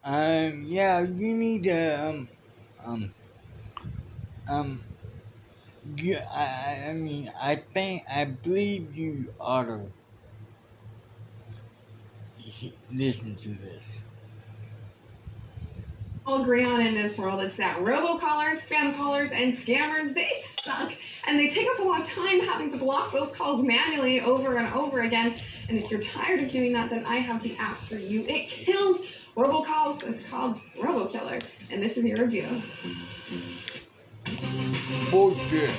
Yeah, you need to, um, um, I mean, I believe you ought to listen to this. All agree on in this world is that robocallers, spam callers, and scammers, they suck. And they take up a lot of time having to block those calls manually over and over again. And if you're tired of doing that, then I have the app for you. It kills robocalls. It's called Robokiller. And this is your review. Bullshit.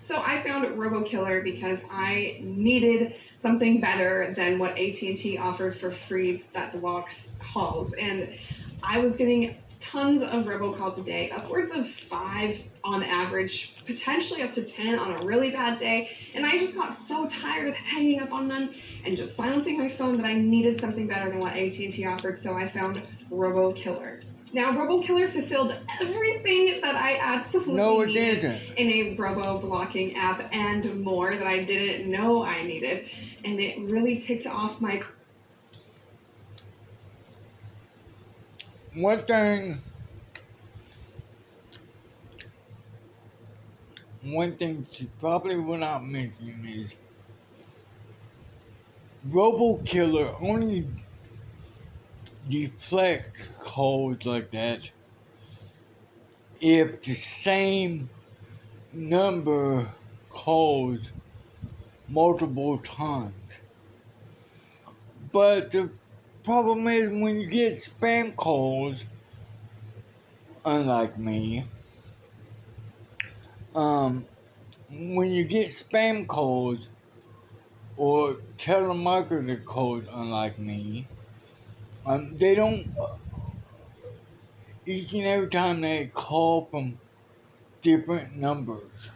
So I found Robokiller because I needed something better than what AT&T offered for free that blocks calls. And I was getting tons of robocalls a day, upwards of 5 on average, potentially up to 10 on a really bad day. And I just got so tired of hanging up on them and just silencing my phone that I needed something better than what AT&T offered. So I found Robokiller. Now, Robokiller fulfilled everything that I absolutely needed in a robo blocking app and more that I didn't know I needed. And it really ticked off my... One thing she probably will not mention is Robokiller only deflects calls like that if the same number calls multiple times. But the problem is when you get spam calls, unlike me, when you get spam calls or telemarketer calls, unlike me, they don't, each and every time they call from different numbers.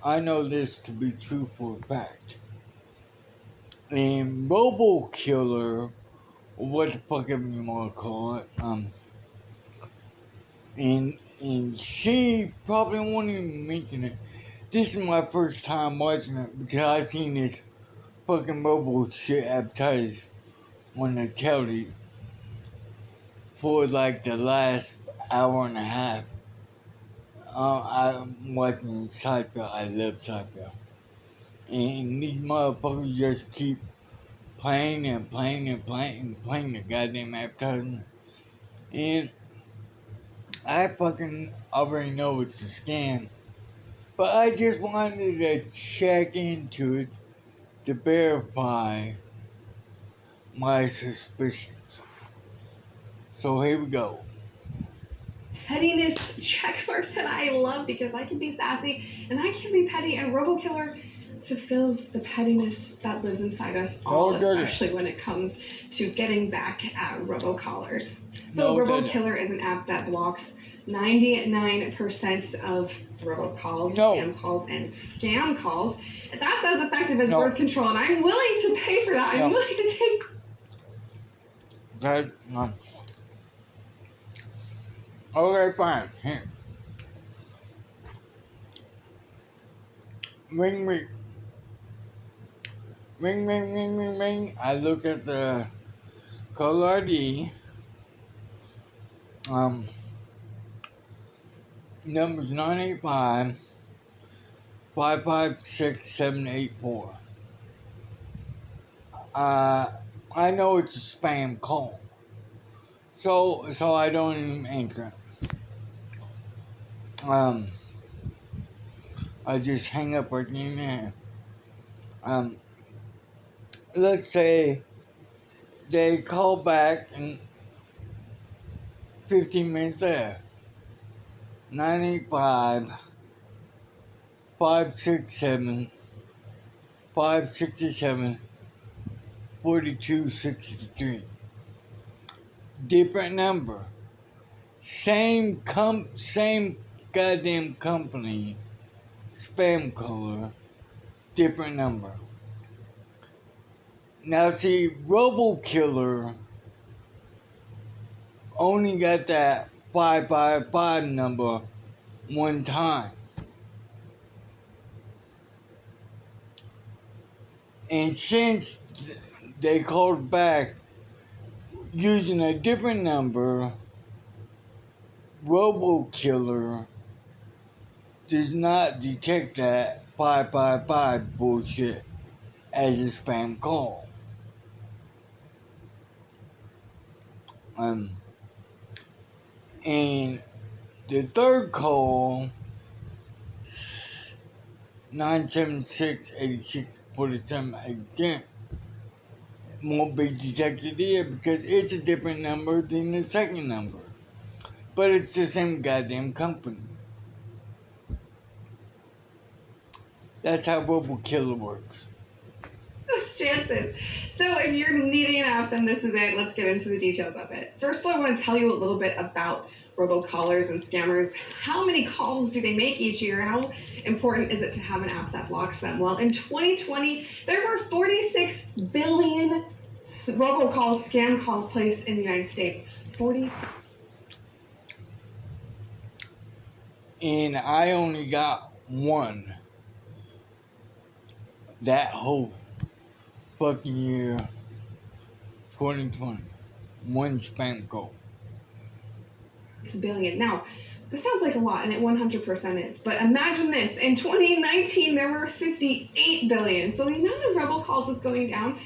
I know this to be true for a fact. And Robokiller, or what the fuck ever you want to call it, and she probably won't even mention it. This is my first time watching it because I've seen this fucking Robo shit advertised on the telly for like the last hour and a half. I'm watching Seinfeld. I love Seinfeld. And these motherfuckers just keep playing and playing and playing and playing the goddamn advertisement. And I fucking already know it's a scam. But I just wanted to check into it to verify my suspicions. So here we go. pettiness checkmark that I love because I can be sassy and I can be petty, and Robokiller fulfills the pettiness that lives inside us all, especially when it comes to getting back at robocallers. So Robokiller is an app that blocks 99% of robocalls, scam calls, and scam calls. That's as effective as birth control, and I'm willing to pay for that. I'm willing to take... Okay, fine. Here. Ring, ring. Ring, ring, ring, ring, ring. I look at the caller ID. Number's 985 556 784. I know it's a spam call. So I don't even answer it. I just hang up right in there. Let's say they call back and 15 minutes there. 985 567 567 4263. Different number. Same goddamn company. Spam caller. Different number. Now see, Robokiller only got that 555 number one time. And since they called back using a different number. Robokiller does not detect that 555 bullshit as a spam call. And the third call, 976-8647, again, won't be detected here because it's a different number than the second number. But it's the same goddamn company. That's how Robokiller works. Those chances. So if you're needing an app, then this is it. Let's get into the details of it. First, I want to tell you a little bit about robocallers and scammers. How many calls do they make each year? How important is it to have an app that blocks them? Well, in 2020, there were 46 billion robocalls, scam calls placed in the United States. 46. And I only got one that whole fucking year, 2020. One spam call. Billion. Now, this sounds like a lot, and it 100% is. But imagine this: in 2019, there were 58 billion. So the amount of robocalls is going down.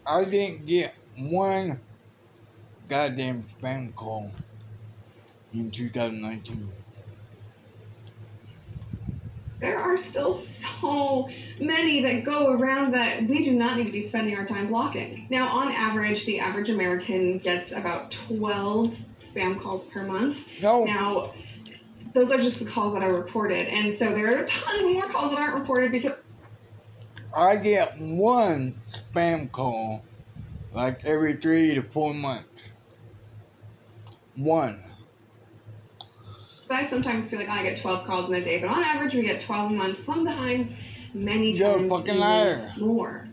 I didn't get one goddamn spam call in 2019. There are still so many that go around that we do not need to be spending our time blocking. Now, on average, the average American gets about 12 spam calls per month. No. Now, those are just the calls that are reported. And so there are tons more calls that aren't reported because I get one spam call like every 3 to 4 months. One. I sometimes feel like I get 12 calls in a day, but on average we get 12 a month, sometimes many times fucking liar. More.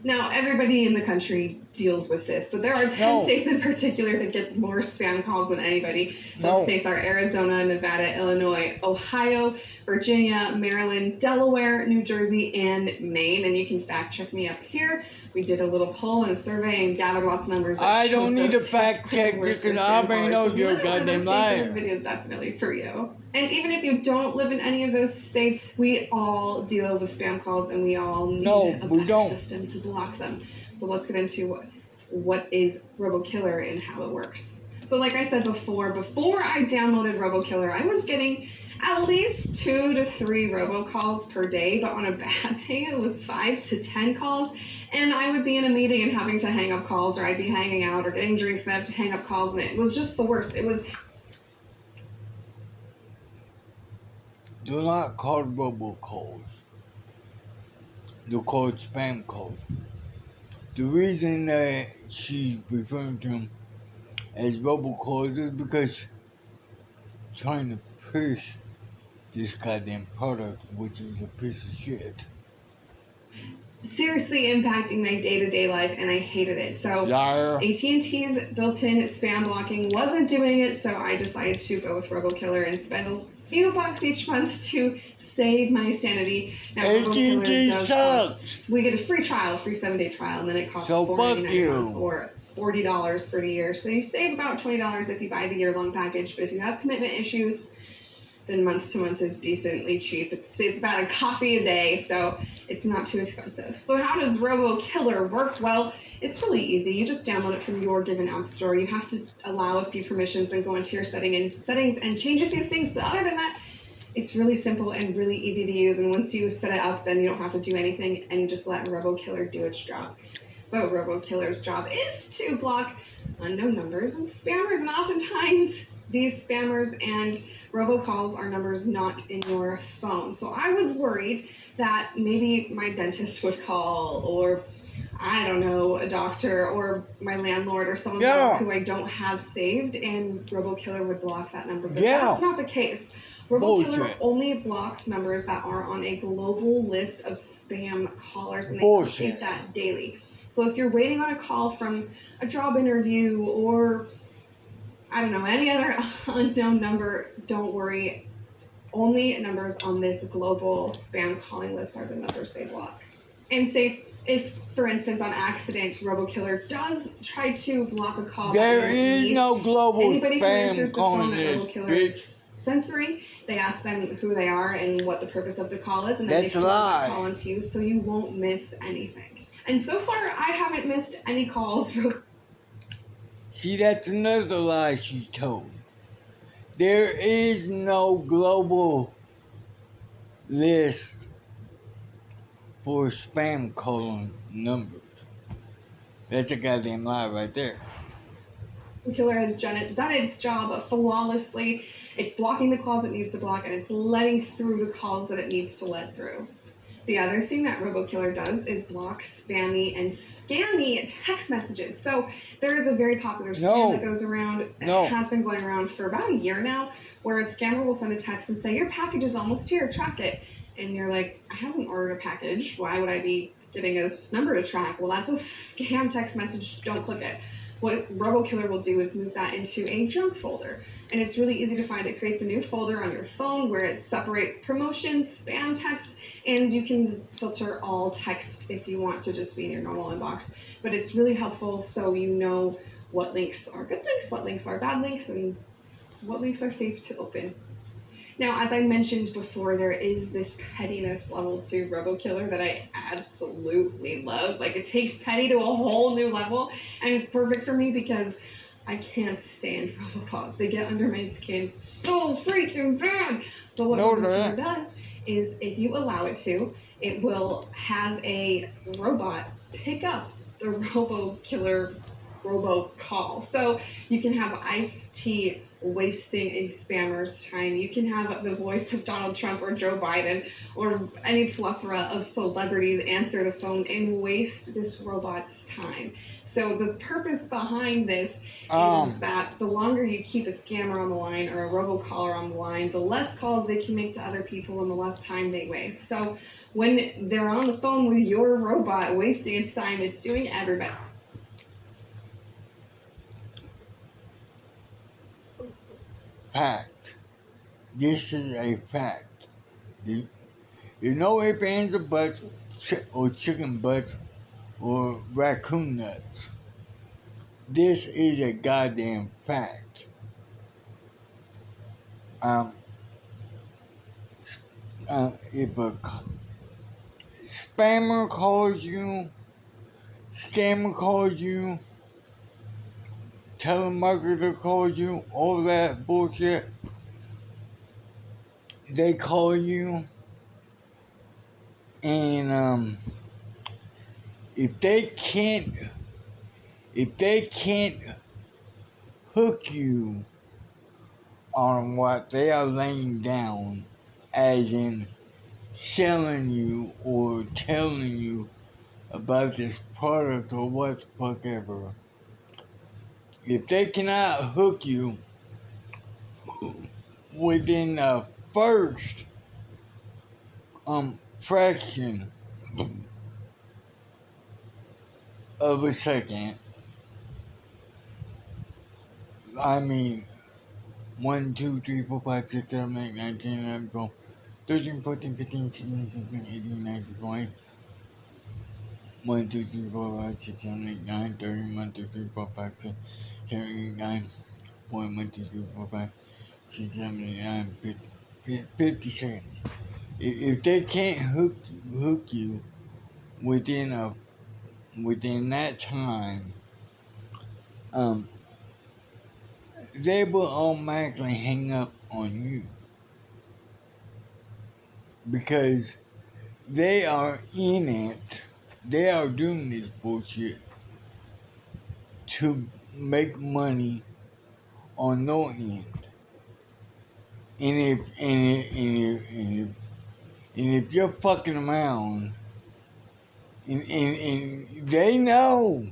Now, everybody in the country deals with this, but there are 10 states in particular that get more spam calls than anybody. Those states are Arizona, Nevada, Illinois, Ohio, Virginia, Maryland, Delaware, New Jersey, and Maine. And you can fact check me up here. We did a little poll and a survey and gathered lots of numbers. I don't need to fact check this because I already know you're a goddamn liar. This video is definitely for you. And even if you don't live in any of those states, we all deal with spam calls and we all need a better system to block them. So let's get into what is Robokiller and how it works. So like I said before I downloaded Robokiller, I was getting at least 2 to 3 robocalls per day, but on a bad day it was 5 to 10 calls. And I would be in a meeting and having to hang up calls, or I'd be hanging out or getting drinks and I have to hang up calls, and it was just the worst. It was... They're not called robocalls. They're called spam calls. The reason that she's referring to them as robocalls is because she's trying to push this goddamn product, which is a piece of shit. Seriously impacting my day-to-day life, and I hated it. So AT&T's built-in spam blocking wasn't doing it, so I decided to go with Robokiller and spend a few bucks each month to save my sanity. Now, AT&T sucks. We get a free trial, a free 7-day trial, and then it costs $4.99 or $40 for the year. So you save about $20 if you buy the year-long package, but if you have commitment issues, then month to month is decently cheap. It's about a coffee a day, so it's not too expensive. So how does Robokiller work? Well, it's really easy. You just download it from your given app store. You have to allow a few permissions and go into your settings and change a few things. But other than that, it's really simple and really easy to use. And once you set it up, then you don't have to do anything, and you just let Robokiller do its job. So Robokiller's job is to block unknown numbers and spammers, and oftentimes these spammers and robocalls are numbers not in your phone. So I was worried that maybe my dentist would call, or I don't know, a doctor or my landlord or someone who I don't have saved, and Robokiller would block that number. But that's not the case. Robokiller only blocks numbers that are on a global list of spam callers, and they update that daily. So if you're waiting on a call from a job interview or I don't know, any other unknown number, don't worry. Only numbers on this global spam calling list are the numbers they block. And say if, for instance, on accident, Robokiller does try to block a call There that you is need, no global anybody who answers spam the phone calling that list, Robokiller is bitch. censoring, they ask them who they are and what the purpose of the call is, and then That's they a forward that lie. call onto you, so you won't miss anything. And so far, I haven't missed any calls. See, that's another lie she told. There is no global list for spam calling numbers. That's a goddamn lie right there. Killer has done its job flawlessly. It's blocking the calls it needs to block, and it's letting through the calls that it needs to let through. The other thing that Robokiller does is block spammy and scammy text messages. So there is a very popular scam that goes around, has been going around for about a year now, where a scammer will send a text and say, your package is almost here, track it. And you're like, I haven't ordered a package. Why would I be getting this number to track? Well, that's a scam text message. Don't click it. What Robokiller will do is move that into a junk folder. And it's really easy to find. It creates a new folder on your phone where it separates promotions, spam texts, and you can filter all texts if you want to just be in your normal inbox. But it's really helpful so you know what links are good links, what links are bad links, and what links are safe to open. Now, as I mentioned before, there is this pettiness level to Robokiller that I absolutely love. Like, it takes petty to a whole new level, and it's perfect for me because I can't stand robocalls. They get under my skin so freaking bad. But what Robokiller does is, if you allow it to, it will have a robot pick up the Robokiller robocall. So you can have Ice-T wasting a spammer's time. You can have the voice of Donald Trump or Joe Biden or any plethora of celebrities answer the phone and waste this robot's time. So the purpose behind this is that the longer you keep a scammer on the line or a robocaller on the line, the less calls they can make to other people and the less time they waste. So when they're on the phone with your robot wasting its time, it's doing everybody. Fact. This is a fact. There's no ifs, ands, or buts, or chicken butts, or raccoon nuts. This is a goddamn fact. If a spammer calls you, scammer calls you, telemarketer calls you, all that bullshit, they call you, and if they can't hook you on what they are laying down, as in selling you or telling you about this product or what the fuck ever, if they cannot hook you within the first fraction of a second, I mean 1, 2, 3, 4, 5, 6, 7, 8, 9, 10, 11, 12, 13, 14, 15, 16, 17, 18, 19, 20. 1, 2, 3, 4, 5, 6, 7, 8, 9, 30, 1, 2, 3, 4, 5, 6, 7, 8, 9, 1, 2, 3, 4, 5, 6, 7, 8, 9, 50 seconds. If they can't hook you within that time, they will automatically hang up on you because they are in it. They are doing this bullshit to make money on no end. And if you're fucking around, and they know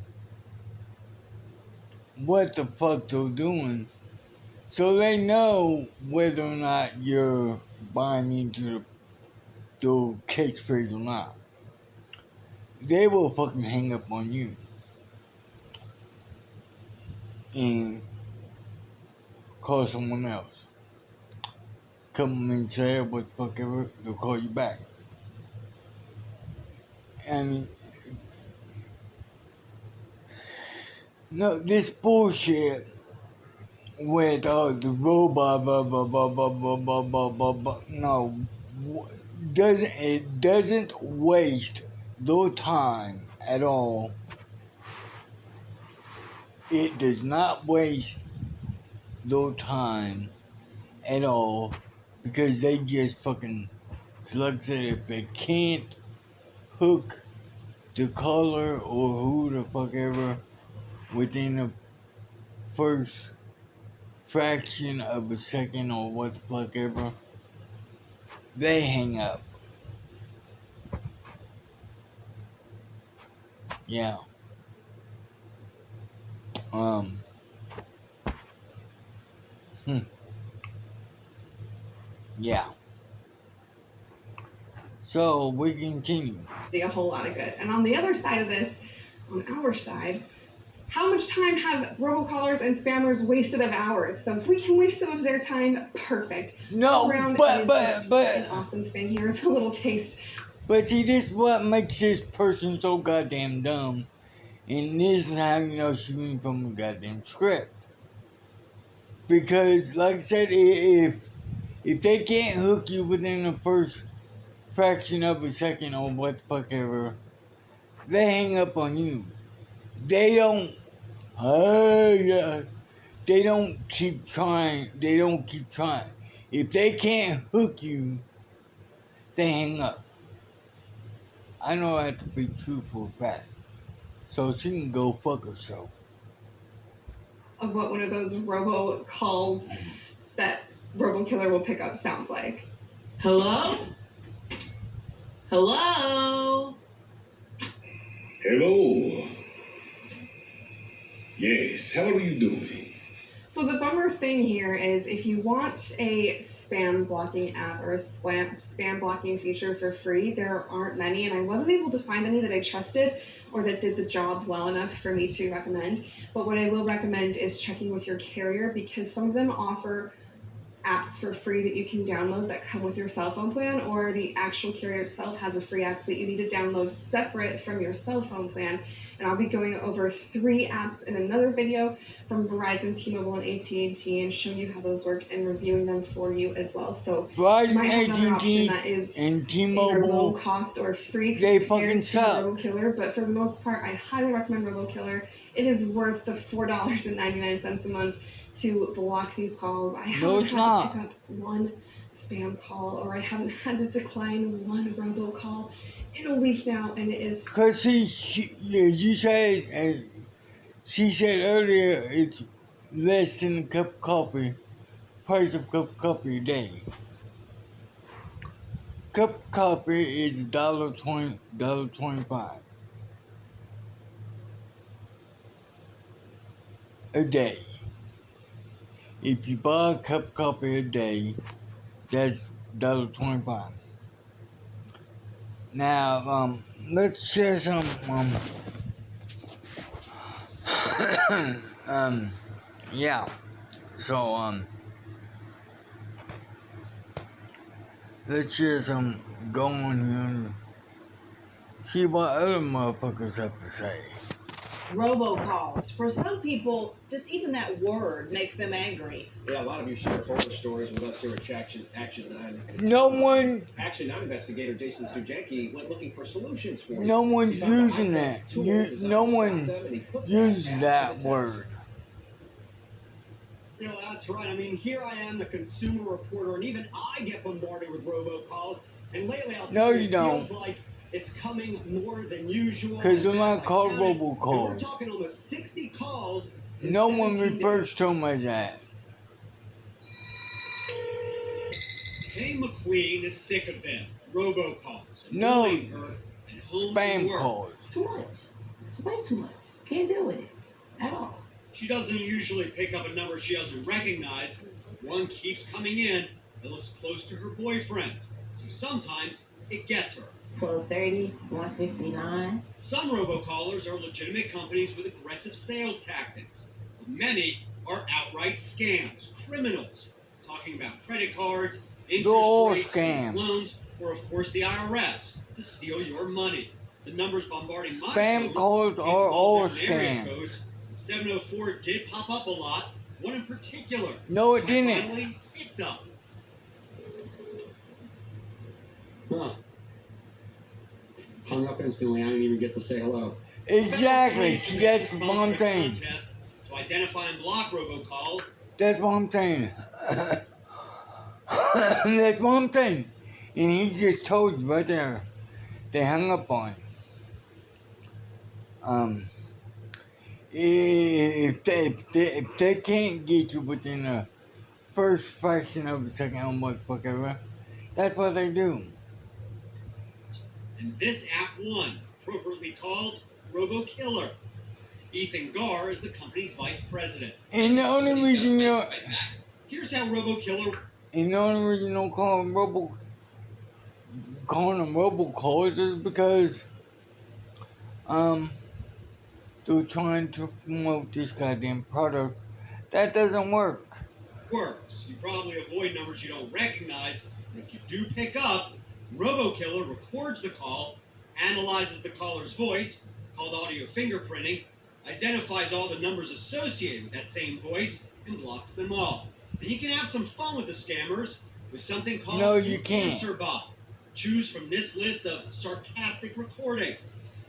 what the fuck they're doing, so they know whether or not you're buying into the catchphrase or not. They will fucking hang up on you. And call someone else. Come and say what the fuck ever, they'll call you back. I mean, no, this bullshit with the robot, blah, blah, blah, blah, blah, blah, blah, blah, blah. No, it doesn't waste no time at all. It does not waste no time at all because they just fucking, like I said, if they can't hook the caller or who the fuck ever within the first fraction of a second or what the fuck ever, they hang up. Yeah. Yeah. So we continue. A whole lot of good. And on the other side of this, on our side, how much time have robocallers and spammers wasted of ours? So if we can waste some of their time, perfect. No, but an awesome thing here is a little taste. But see, this is what makes this person so goddamn dumb. And this is how you know she's reading from a goddamn script. Because, like I said, if they can't hook you within the first fraction of a second or what the fuck ever, they hang up on you. They don't, they don't keep trying. They don't keep trying. If they can't hook you, they hang up. I know I have to be true for a fact. So she can go fuck herself. Of what one of those robocalls that Robokiller will pick up sounds like. Hello? Hello? Hello. Yes, how are you doing? So the bummer thing here is if you want a spam blocking app or a spam blocking feature for free, there aren't many, and I wasn't able to find any that I trusted or that did the job well enough for me to recommend. But what I will recommend is checking with your carrier because some of them offer apps for free that you can download that come with your cell phone plan, or the actual carrier itself has a free app that you need to download separate from your cell phone plan. And I'll be going over 3 apps in another video from Verizon, T-Mobile, and AT&T and showing you how those work and reviewing them for you as well. So Verizon, AT&T, and T-Mobile, low cost or free. They fucking suck. Robokiller, but for the most part, I highly recommend Robokiller. It is worth the $4.99 a month to block these calls. I haven't had to pick up one spam call, or I haven't had to decline one robocall in a week now, and it is. Cause she said earlier it's less than a cup of coffee, price of a cup of coffee a day. Cup of coffee is $1.25 a day. If you buy a cup of coffee a day, that's $1.25. Now, let's share some, yeah. So, let's share some going here and see what other motherfuckers have to say. Robocalls. For some people, just even that word makes them angry. Yeah, a lot of you share horror stories with us here at Action 9. No one. Action 9 investigator Jason Sujanki went looking for solutions for you. No one's using that. No one uses that word. You know, that's right. I mean, here I am, the consumer reporter, and even I get bombarded with robocalls. And lately, I'll tell you, it feels like it's coming more than usual. Because they're not called robocalls. We're talking almost 60 calls. No one refers to them as that. Kay McQueen is sick of them. Robocalls. No. Spam Spam calls. Too much. It's way too much. Can't deal with it at all. She doesn't usually pick up a number she doesn't recognize. One keeps coming in that looks close to her boyfriend. So sometimes it gets her. 12:30, 159. Some robocallers are legitimate companies with aggressive sales tactics. Many are outright scams, criminals, talking about credit cards, They're all interest rates, scams. loans, or of course the IRS to steal your money. The numbers bombarding my Spam phone calls can't are involve all different area scams. codes. 704 did pop up a lot, one in particular. No, it So I didn't. finally picked up. Huh. Hung up instantly. I didn't even get to say hello. Exactly. See, that's what I'm saying. Contest to identify and block robocall. That's what I'm saying. That's what I'm saying. And he just told you right there. They hung up on him. If they can't get you within the first fraction of a second on whatever, that's what they do. And this app won, appropriately called Robokiller. Ethan Garr is the company's vice president. And the only reason Here's how Robokiller. you don't call them robocalls is because they're trying to promote this goddamn product that doesn't work. Works. You probably avoid numbers you don't recognize, and if you do pick up, Robokiller records the call, analyzes the caller's voice, called audio fingerprinting, identifies all the numbers associated with that same voice, and blocks them all. And you can have some fun with the scammers with something called No, you an can't. answer bot. Choose from this list of sarcastic recordings.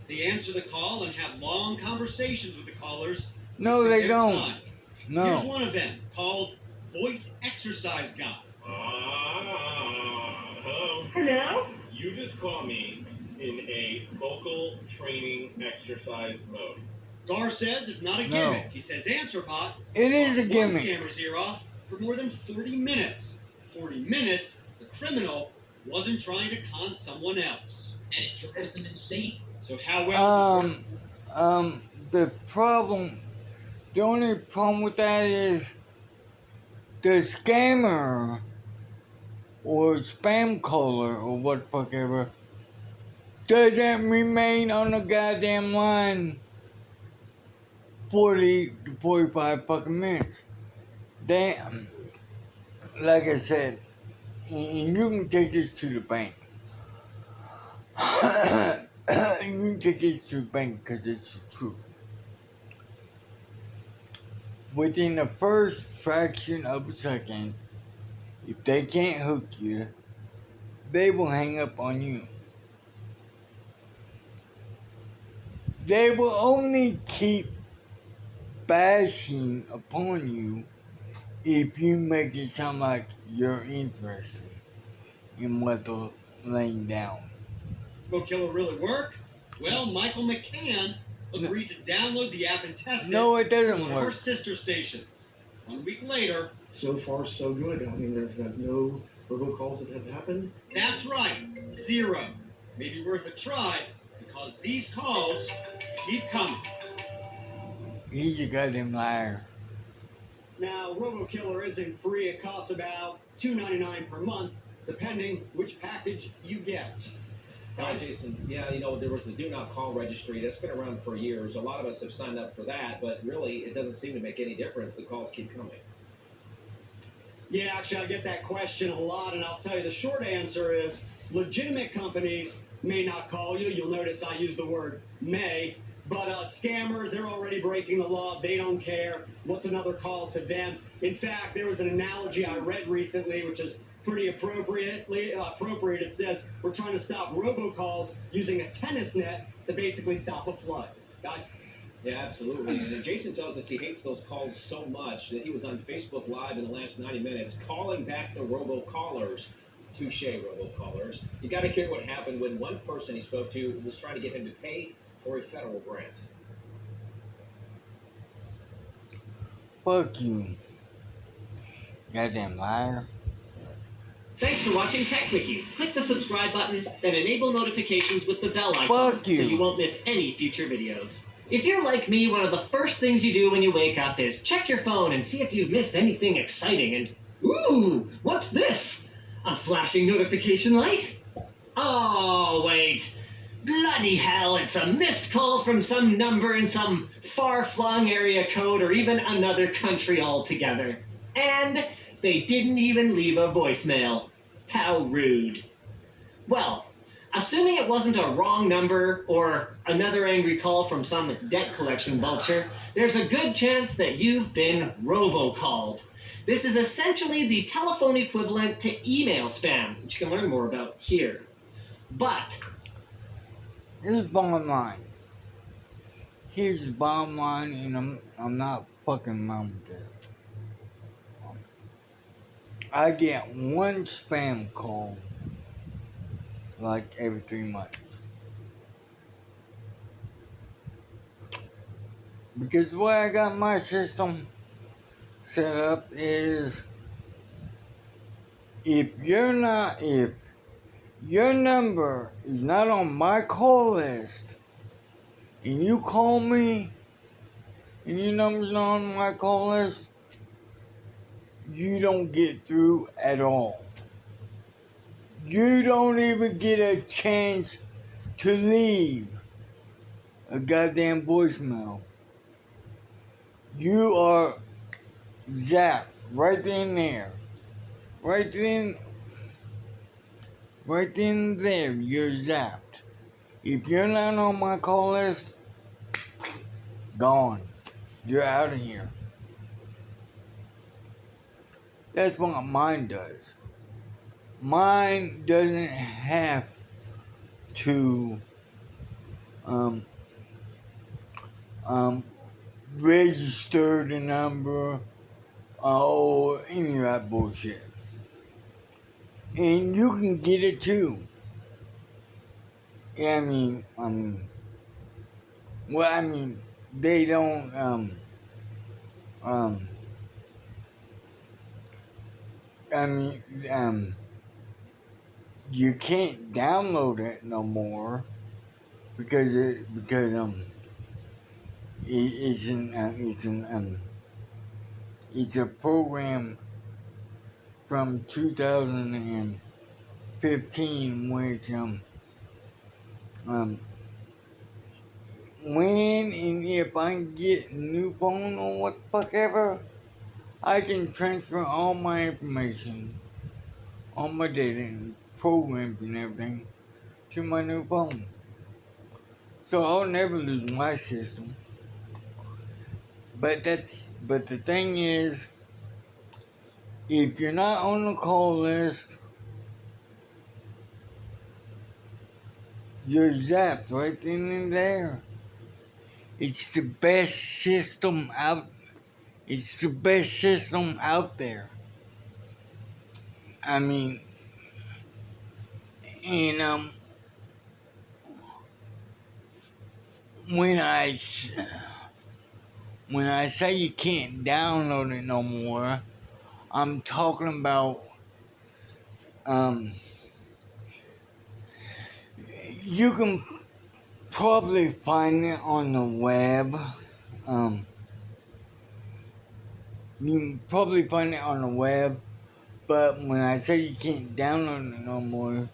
They answer the call and have long conversations with the callers. No, wasting they their don't. time. No. Here's one of them called Voice Exercise Guide. Hello? Hello? You just call me in a vocal training exercise mode. Gar says it's not a No. gimmick. He says answer bot. It is a One gimmick. scammer's ear off for more than 40 minutes. 40 minutes, the criminal wasn't trying to con someone else. And it drives them insane. So how well The only problem with that is the scammer or spam caller or whatever doesn't remain on the goddamn line 40 to 45 fucking minutes. Damn. Like I said, and you can take this to the bank. You can take this to the bank because it's the truth. Within the first fraction of a second, if they can't hook you, they will hang up on you. They will only keep bashing upon you if you make it sound like you're interested in what they're laying down. Robokiller really work? Well, Michael McCann agreed to download the app and test No, it it doesn't on one of our work. sister stations. 1 week later, So far, so good. I mean, there's no robocalls that have happened. that's right, 0. Maybe worth a try because these calls keep coming. He's a goddamn liar. Now, Robokiller isn't free. It costs about $2.99 per month, depending which package you get. Hi, Jason. Yeah, there was the Do Not Call registry. That's been around for years. A lot of us have signed up for that, but really, it doesn't seem to make any difference. The calls keep coming. Yeah, actually, I get that question a lot, and I'll tell you the short answer is legitimate companies may not call you. You'll notice I use the word may. But scammers, they're already breaking the law. They don't care. What's another call to them? In fact, there was an analogy I read recently, which is pretty appropriate. It says we're trying to stop robocalls using a tennis net to basically stop a flood. Guys? Yeah, absolutely. And Jason tells us he hates those calls so much that he was on Facebook Live in the last 90 minutes calling back the robocallers. Touche, robocallers. You got to hear what happened when one person he spoke to was trying to get him to pay for a federal grant. Fuck you. Goddamn liar. Thanks for watching Tech Quickie. Click the subscribe button, then enable notifications with the bell icon Fuck you. so you won't miss any future videos. If you're like me, one of the first things you do when you wake up is check your phone and see if you've missed anything exciting and, ooh, what's this? A flashing notification light? Oh, wait. Bloody hell, it's a missed call from some number in some far-flung area code or even another country altogether. And they didn't even leave a voicemail. How rude. Well, assuming it wasn't a wrong number or another angry call from some debt collection vulture, there's a good chance that you've been robocalled. This is essentially the telephone equivalent to email spam, which you can learn more about here. But Here's the bottom line. Here's the bottom line, and I'm not fucking around with this. I get one spam call like every 3 months. Because the way I got my system set up is if your number is not on my call list and you call me and your number's not on my call list, you don't get through at all. You don't even get a chance to leave a goddamn voicemail. You are zapped right then and there. Right then and there, you're zapped. If you're not on my call list, gone. You're out of here. That's what mine does. Mine doesn't have to register the number or any of that bullshit. And you can get it too. Yeah, they don't, you can't download it no more because it's a program from 2015 which when and if I can get a new phone or what the fuck ever, I can transfer all my information, all my data and programs and everything to my new phone. So I'll never lose my system. But the thing is, if you're not on the call list, you're zapped right then and there. It's the best system out. It's the best system out there. I mean, and when I say you can't download it no more, I'm talking about you can probably find it on the web. You can probably find it on the web, but when I say you can't download it no more,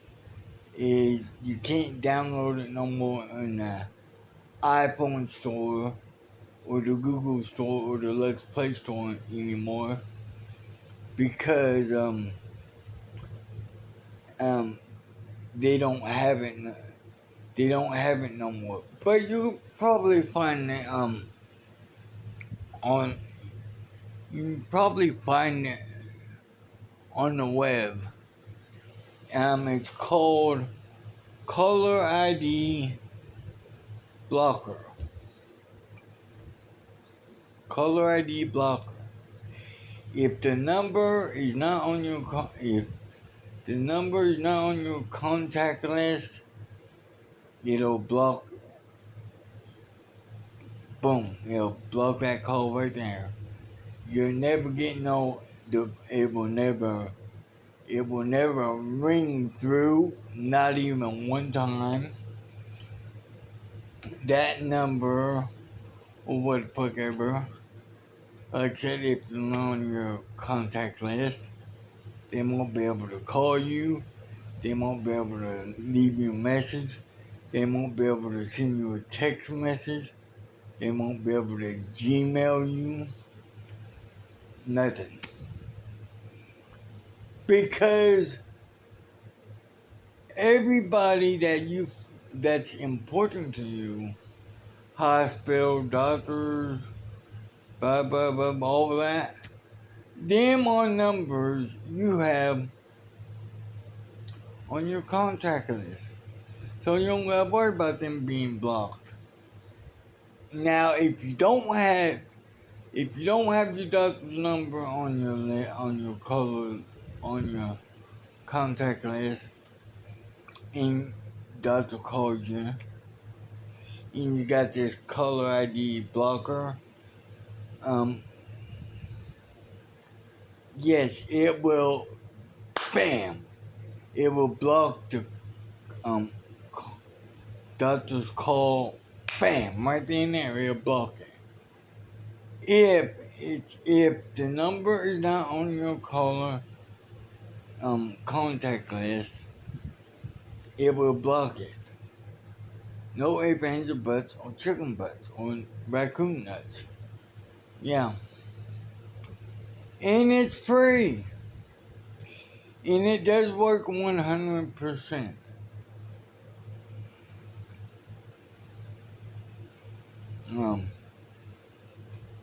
is you can't download it no more in the iPhone store or the Google store or the Let's Play store anymore because they don't have it. They don't have it no more. But you probably find it on. You can probably find it on the web. It's called Caller ID Blocker. Caller ID Blocker. If the number is not on your contact list, it'll block. Boom! It'll block that call right there. You'll never get it will never ring through, not even one time. That number, or what the fuck ever, like I said, if it's not on your contact list, they won't be able to call you, they won't be able to leave you a message, They won't be able to send you a text message. They won't be able to Gmail you. Nothing. Because everybody that's important to you, hospital, doctors, blah, blah, blah, all that, them are numbers you have on your contact list. So you don't gotta worry about them being blocked. Now, if you don't have your doctor's number on your contact list, and doctor calls you, and you got this caller ID blocker, yes, it will, bam, it will block the doctor's call, bam, right then and there, it'll block it. If the number is not on your caller contact list, it will block it. No ifs, ands, or buts, or chicken butts, or raccoon nuts. Yeah. And it's free. And it does work 100%.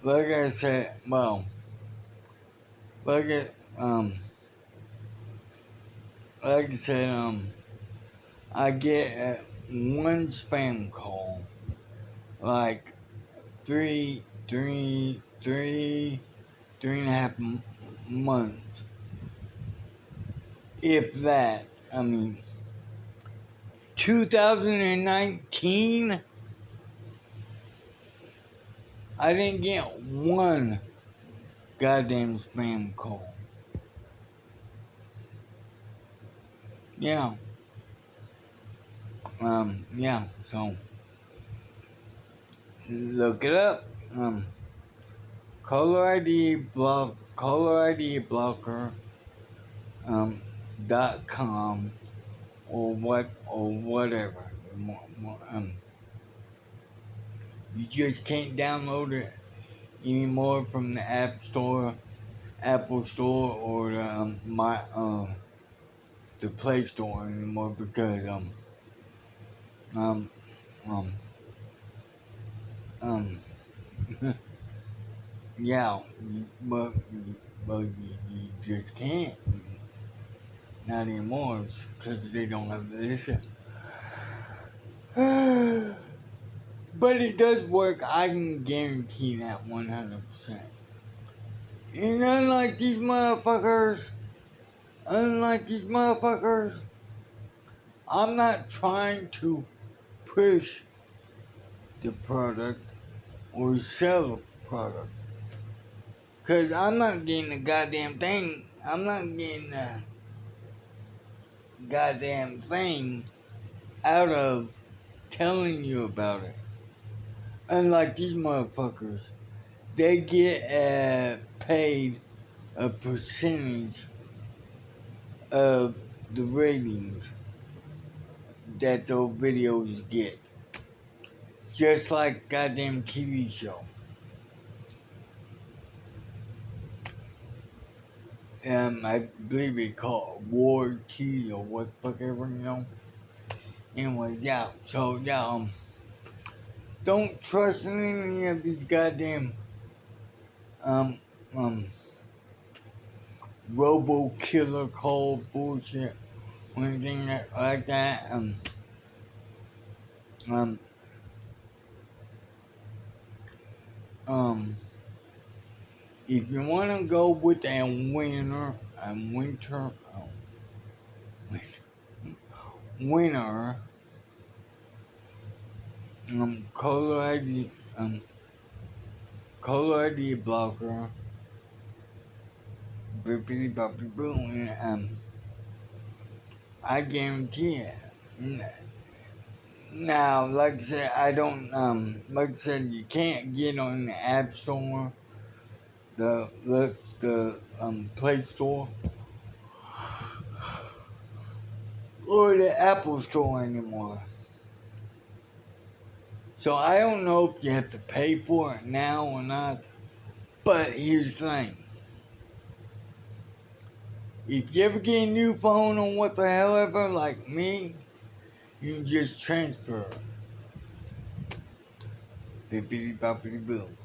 Like I said, well, like I said, I get one spam call, like three and a half months, if that. I mean, 2019, I didn't get one goddamn spam call. Yeah. Yeah, so look it up. Caller ID blocker, .com or whatever. You just can't download it anymore from the Apple Store, or the Play Store anymore, because yeah, but you just can't. Not anymore, because they don't have this. But it does work. I can guarantee that 100%. And unlike these motherfuckers, I'm not trying to push the product or sell the product. Because I'm not getting a goddamn thing. I'm not getting a goddamn thing out of telling you about it. Unlike these motherfuckers, they get paid a percentage of the ratings that those videos get. Just like goddamn TV show. I believe it called War Cheese or what the fuck ever, you know. Anyways, yeah, so yeah, don't trust any of these goddamn Robokiller call bullshit or anything like that. If you want to go with a winner, caller ID blocker, bippity boppity boo, and I guarantee it. Now, like I said, like I said, you can't get on the App Store, the Play Store, or the Apple Store anymore. So I don't know if you have to pay for it now or not. But here's the thing. If you ever get a new phone or what the hell ever, like me, you can just transfer it. Bippity boppity boom.